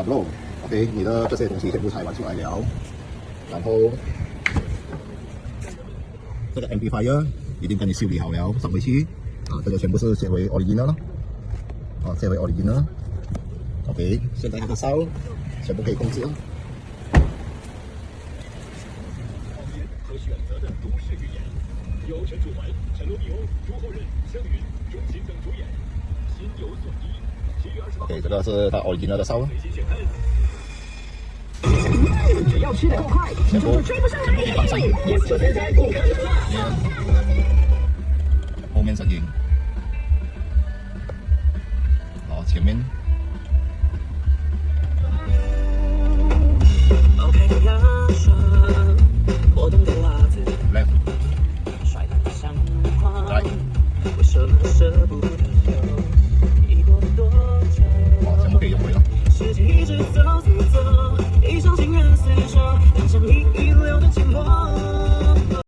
bro，OK，你的这些东西全部采完出来了，然后这个 amplifier 已经跟你修理好了，放回去。这个全部是切回 original 咯，切回 original。OK， 现在那个烧全部可以控制了。和选择的都市寓言，由陈楚环、陈罗密欧、朱厚任、香云、钟琴等主演，心有所依。7月28。OK， 这个是它 original 的烧了。只要吃得够快，你就追不上来。后面声音，前面。OK，